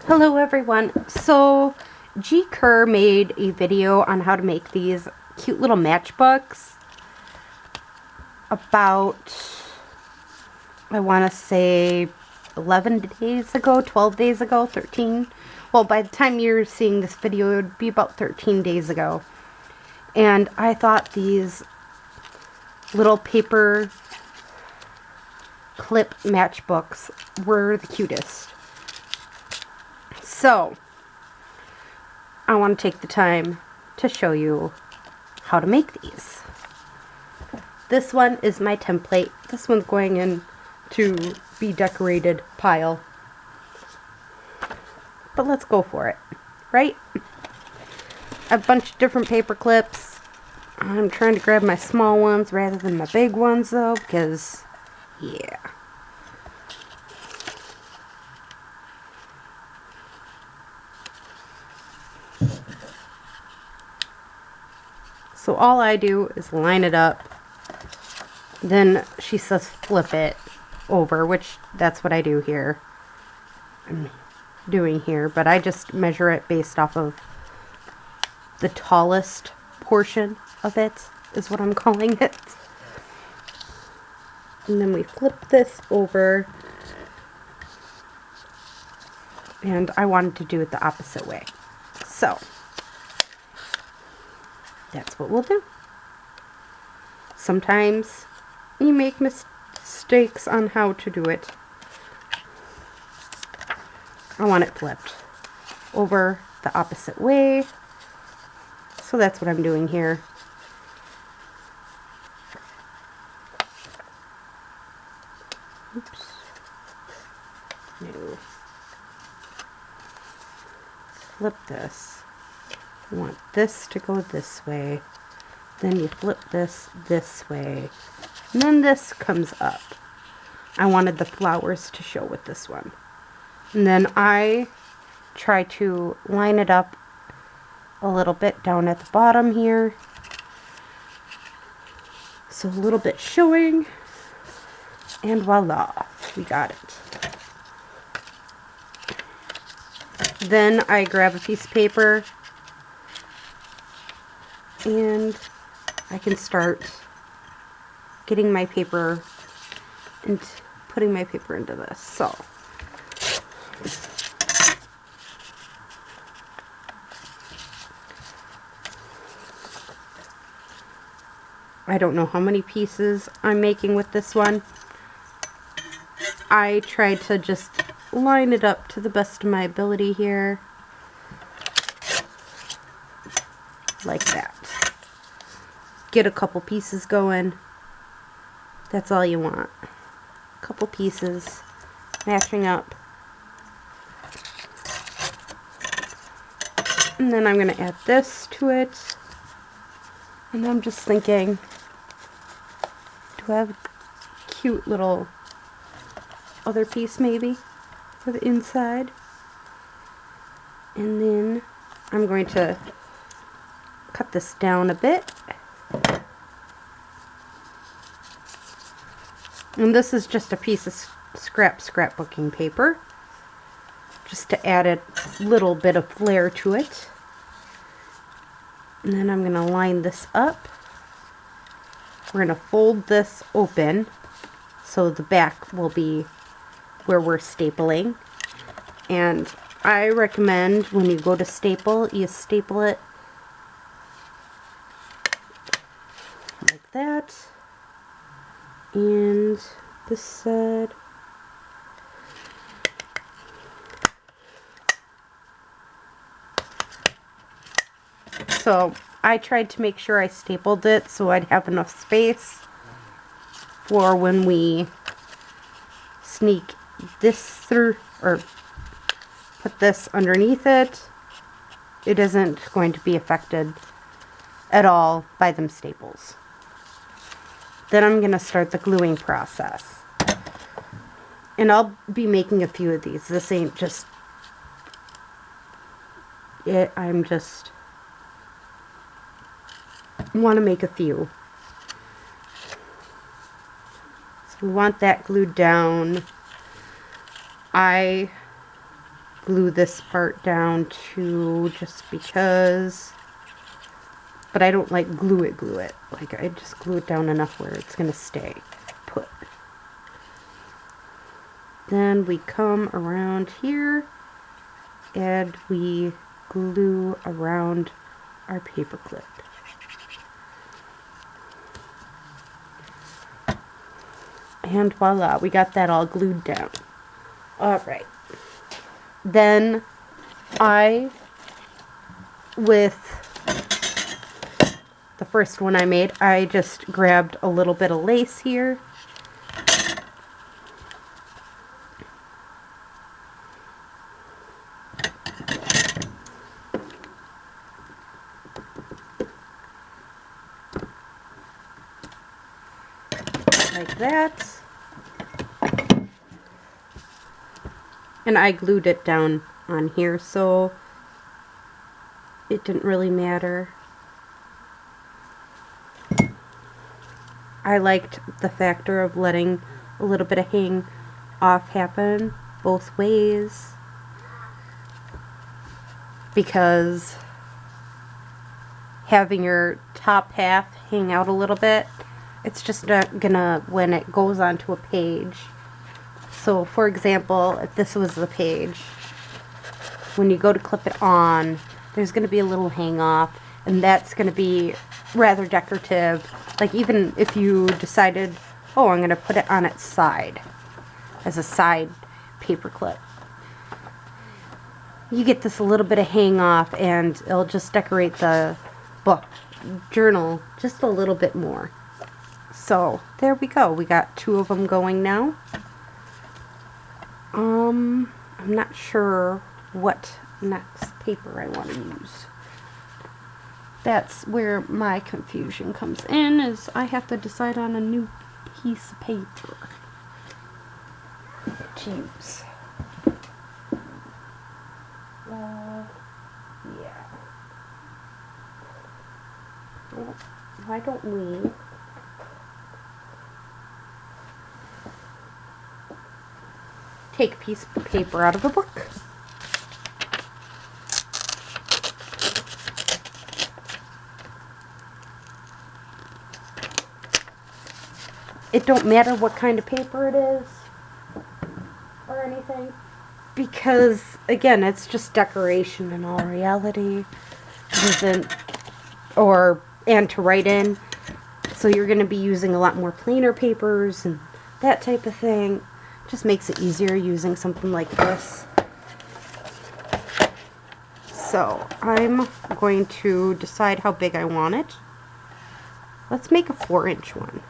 Hello everyone. So Gi Kerr made a video on how to make these cute little matchbooks about, I want to say 11 days ago, 12 days ago, 13. Well, by the time you're seeing this video, it would be about 13 days ago. And I thought these little paper clip matchbooks were the cutest. So, I want to take the time to show you how to make these. This one is my template. This one's going in to be decorated pile. But let's go for it, right? A bunch of different paper clips. I'm trying to grab my small ones rather than my big ones though, because, yeah. So all I do is line it up. Then she says flip it over, which that's what I do here. I'm doing here, but I just measure it based off of the tallest portion of it, is what I'm calling it. And then we flip this over. And I wanted to do it the opposite way. So that's what we'll do. Sometimes you make mistakes on how to do it. I want it flipped over the opposite way. So that's what I'm doing here. Oops. No. Flip this. You want this to go this way. Then you flip this way. And then this comes up. I wanted the flowers to show with this one. And then I try to line it up a little bit down at the bottom here. So a little bit showing. And voila, we got it. Then I grab a piece of paper and I can start getting my paper and putting my paper into this. So I don't know how many pieces I'm making with this one. I try to just line it up to the best of my ability here. Like that. Get a couple pieces going. That's all you want. A couple pieces matching up. And then I'm going to add this to it. And I'm just thinking, do I have a cute little other piece maybe for the inside? And then I'm going to cut this down a bit. And this is just a piece of scrapbooking paper, just to add a little bit of flair to it. And then I'm going to line this up. We're going to fold this open so the back will be where we're stapling. And I recommend when you go to staple, you staple it like that. And this side. So I tried to make sure I stapled it so I'd have enough space for when we sneak this through, or put this underneath it. It isn't going to be affected at all by them staples. Then I'm going to start the gluing process. And I'll be making a few of these. This ain't just it. I'm just want to make a few. So we want that glued down. I glue this part down too, just because. But I don't like glue it. Like, I just glue it down enough where it's going to stay put. Then we come around here and we glue around our paper clip. And voila, we got that all glued down. Alright. Then with the first one I made, I just grabbed a little bit of lace here. Like that. And I glued it down on here, so it didn't really matter. I liked the factor of letting a little bit of hang off happen both ways, because having your top half hang out a little bit, it's just not gonna, when it goes onto a page. So for example, if this was the page, when you go to clip it on, there's going to be a little hang off, and that's going to be rather decorative. Like, even if you decided, oh, I'm going to put it on its side as a side paper clip, you get this little bit of hang off, and it'll just decorate the book journal just a little bit more. So there we go. We got 2 of them going now. I'm not sure what next paper I want to use. That's where my confusion comes in, is I have to decide on a new piece of paper to use. Yeah. Well, why don't we take a piece of paper out of a book. It don't matter what kind of paper it is or anything, because again, it's just decoration in all reality. It isn't, and to write in, so you're going to be using a lot more plainer papers and that type of thing. Just makes it easier using something like this. So I'm going to decide how big I want it. Let's make a 4-inch one.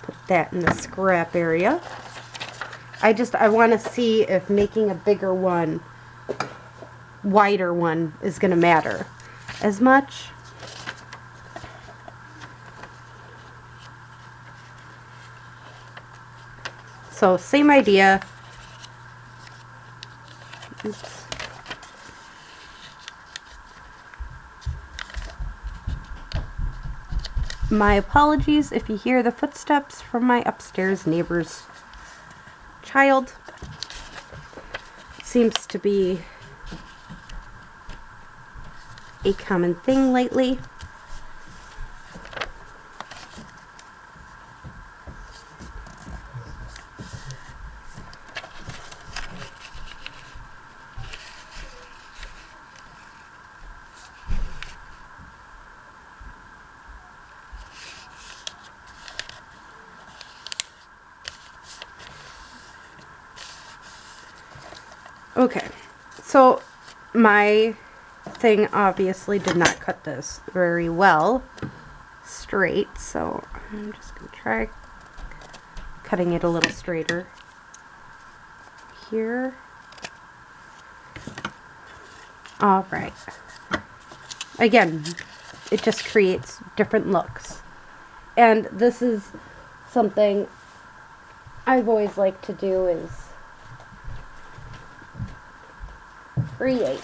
Put that in the scrap area. I want to see if making a bigger one, wider one, is going to matter as much. So same idea. Oops. My apologies if you hear the footsteps from my upstairs neighbor's child. It seems to be a common thing lately. Okay, so my thing obviously did not cut this very well straight, so I'm just going to try cutting it a little straighter here. Alright. Again, it just creates different looks. And this is something I've always liked to do, is create.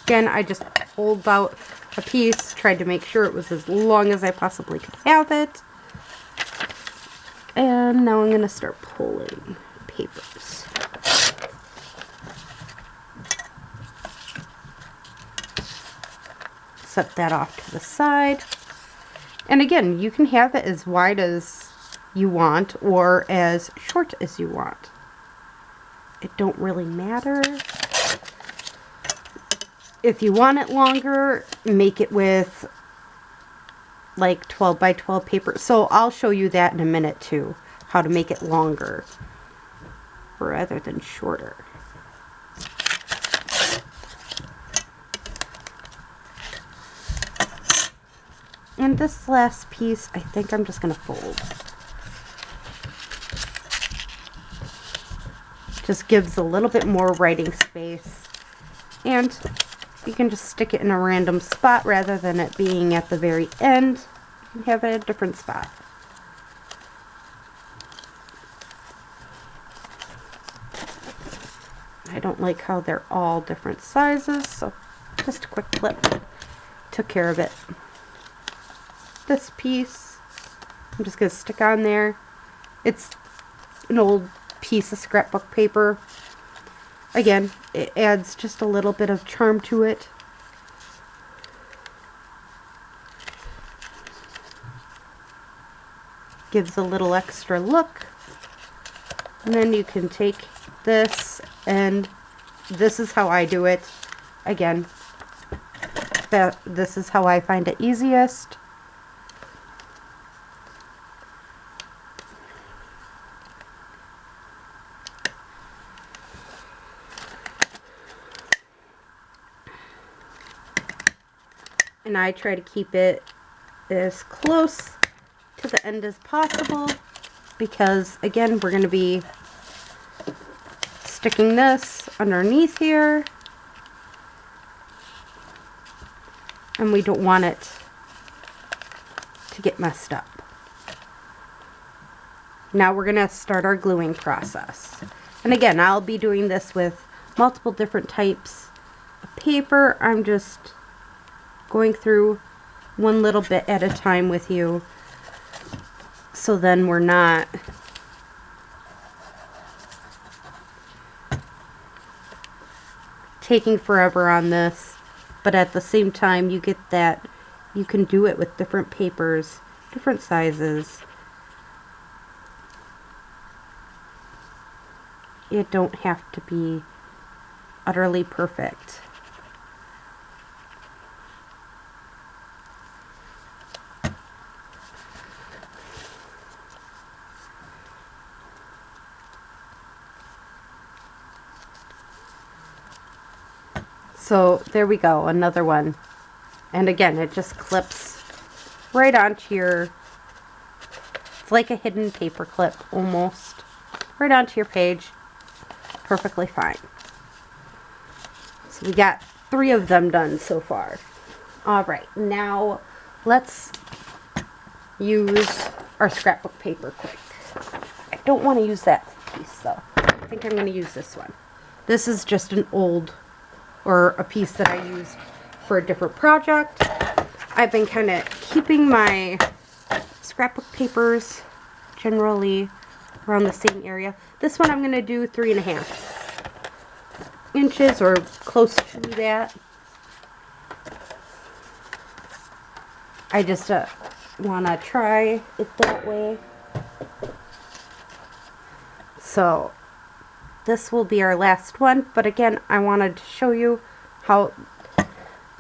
Again, I just pulled out a piece, tried to make sure it was as long as I possibly could have it. And now I'm going to start pulling papers. Set that off to the side. And again, you can have it as wide as you want or as short as you want. It don't really matter. If you want it longer, make it with like 12 by 12 paper. So I'll show you that in a minute too, how to make it longer rather than shorter. And this last piece, I think I'm just going to fold. Just gives a little bit more writing space. And you can just stick it in a random spot rather than it being at the very end. You can have it at a different spot. I don't like how they're all different sizes, so just a quick clip took care of it. This piece, I'm just going to stick on there. It's an old piece of scrapbook paper. Again, it adds just a little bit of charm to it. Gives a little extra look. And then you can take this, and this is how I do it. Again, this is how I find it easiest. And I try to keep it as close to the end as possible because, again, we're going to be sticking this underneath here, and we don't want it to get messed up. Now we're going to start our gluing process. And again, I'll be doing this with multiple different types of paper. I'm just going through one little bit at a time with you, so then we're not taking forever on this, but at the same time you get that you can do it with different papers, different sizes. It don't have to be utterly perfect. So there we go, another one. And again, it just clips right onto your, it's like a hidden paper clip almost, right onto your page. Perfectly fine. So we got 3 of them done so far. Alright, now let's use our scrapbook paper quick. I don't want to use that piece though. I think I'm going to use this one. This is just an old, or a piece that I used for a different project. I've been kind of keeping my scrapbook papers generally around the same area. This one I'm going to do 3.5 inches or close to that. I just want to try it that way. So this will be our last one, but again, I wanted to show you how it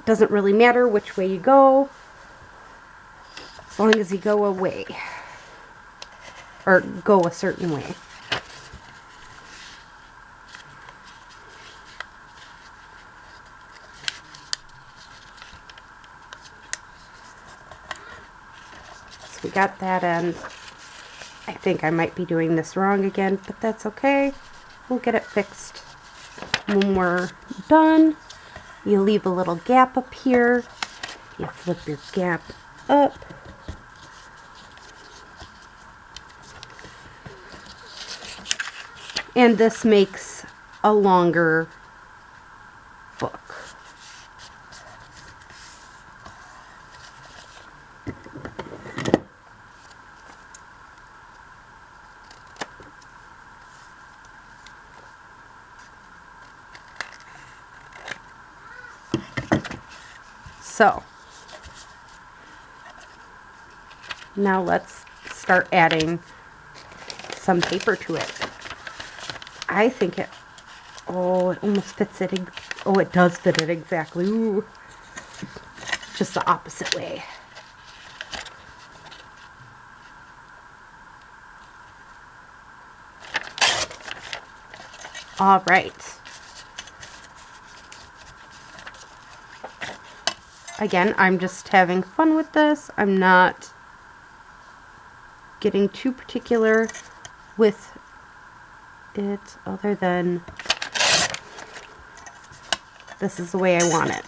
doesn't really matter which way you go, as long as you go away, or go a certain way. So we got that end. I think I might be doing this wrong again, but that's okay. We'll get it fixed when we're done. You leave a little gap up here. You flip your gap up. And this makes a longer book. So now let's start adding some paper to it. I think it, oh, it almost fits it. Oh, it does fit it exactly. Ooh. Just the opposite way. All right. Again, I'm just having fun with this. I'm not getting too particular with it, other than this is the way I want it.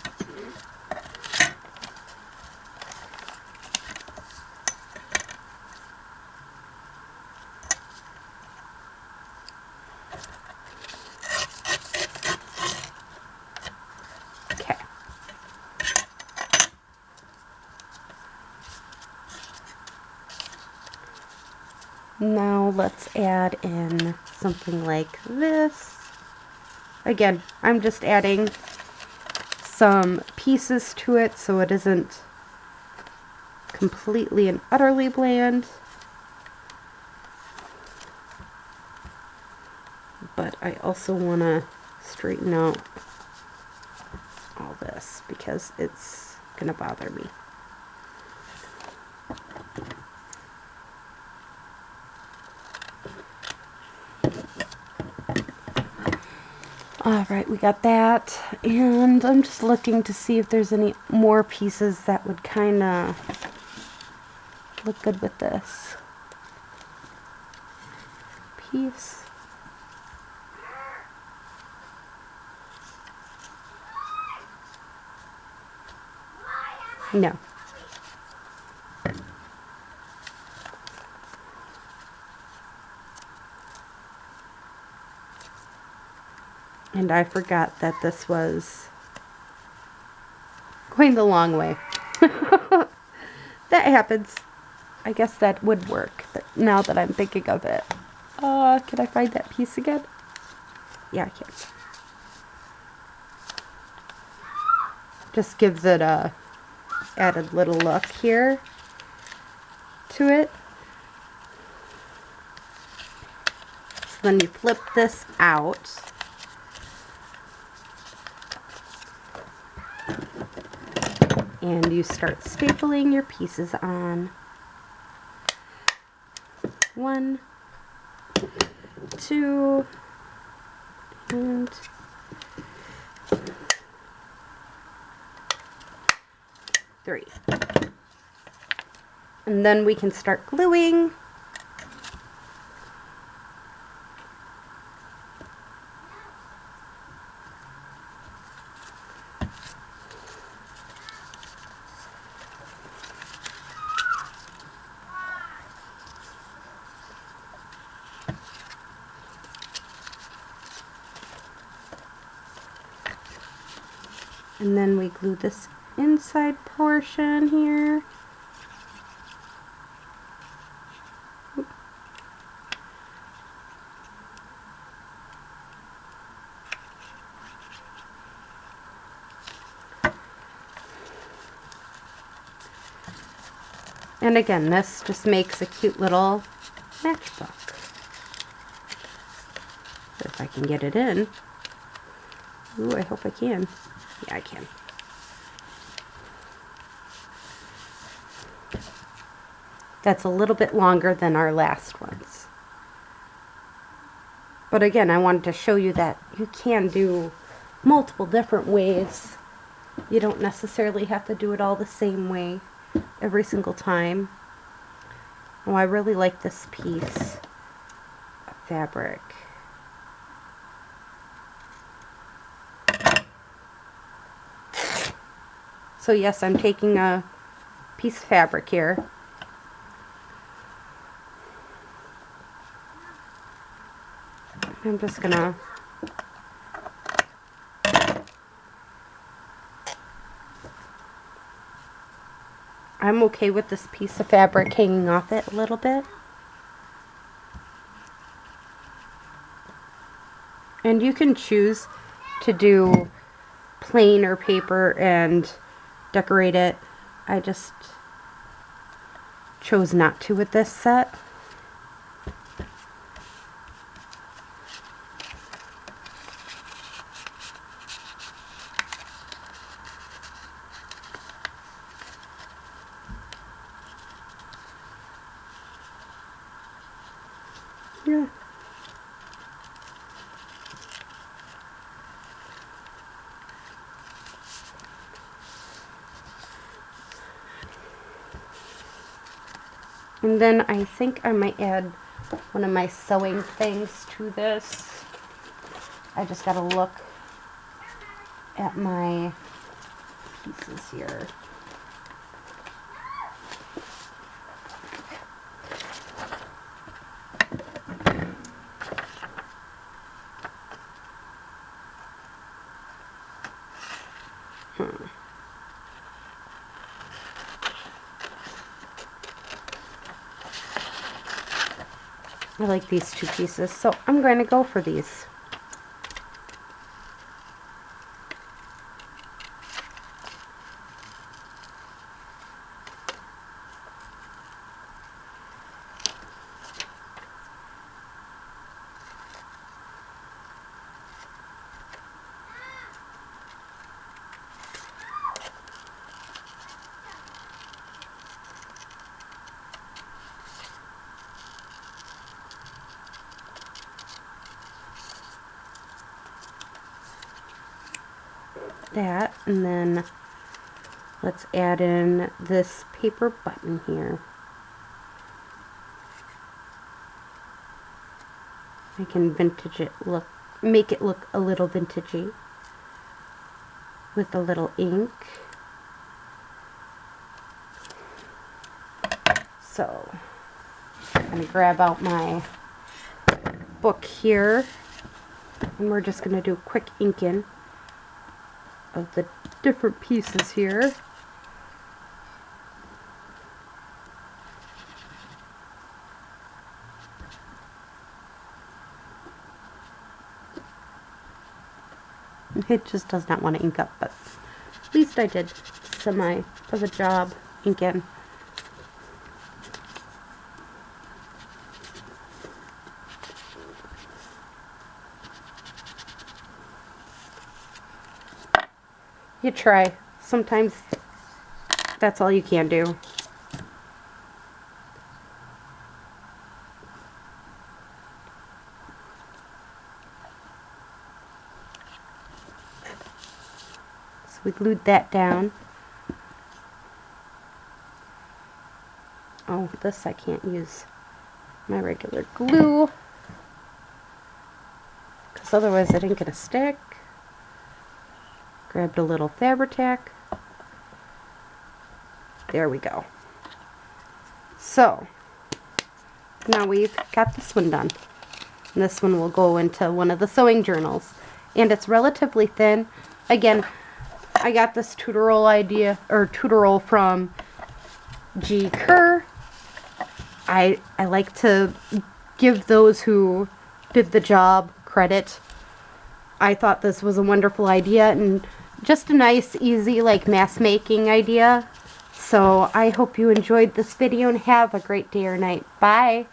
Okay. Now let's add in something like this. Again, I'm just adding some pieces to it so it isn't completely and utterly bland. But I also want to straighten out all this because it's going to bother me. Alright, we got that, and I'm just looking to see if there's any more pieces that would kind of look good with this piece. No. And I forgot that this was going the long way. That happens. I guess that would work, but now that I'm thinking of it. Can I find that piece again? Yeah, I can. Just gives it a added little look here to it. So then you flip this out. And you start stapling your pieces on. 1, 2, and 3. And then we can start gluing. And then we glue this inside portion here. And again, this just makes a cute little matchbook. If I can get it in. Ooh, I hope I can. Yeah, I can. That's a little bit longer than our last ones. But again, I wanted to show you that you can do multiple different ways. You don't necessarily have to do it all the same way every single time. Oh, I really like this piece of fabric. So yes, I'm taking a piece of fabric here. I'm just gonna I'm okay with this piece of fabric hanging off it a little bit. And you can choose to do plain or paper and decorate it. I just chose not to with this set. Yeah. And then I think I might add one of my sewing things to this. I just gotta look at my pieces here. I like these two pieces, so I'm going to go for these. That, and then let's add in this paper button here. I can vintage it look, make it look a little vintagey with a little ink. So I'm going to grab out my book here, and we're just going to do a quick ink in of the different pieces here. It just does not want to ink up, but at least I did semi of a job inking. You try. Sometimes that's all you can do. So we glued that down. Oh, this I can't use my regular glue, because otherwise it ain't gonna stick. Grabbed a little Fabri-Tac. There we go. So now we've got this one done. And this one will go into one of the sewing journals. And it's relatively thin. Again, I got this tutorial from Gi Kerr. I like to give those who did the job credit. I thought this was a wonderful idea and just a nice, easy, like, mass making idea. So I hope you enjoyed this video and have a great day or night. Bye!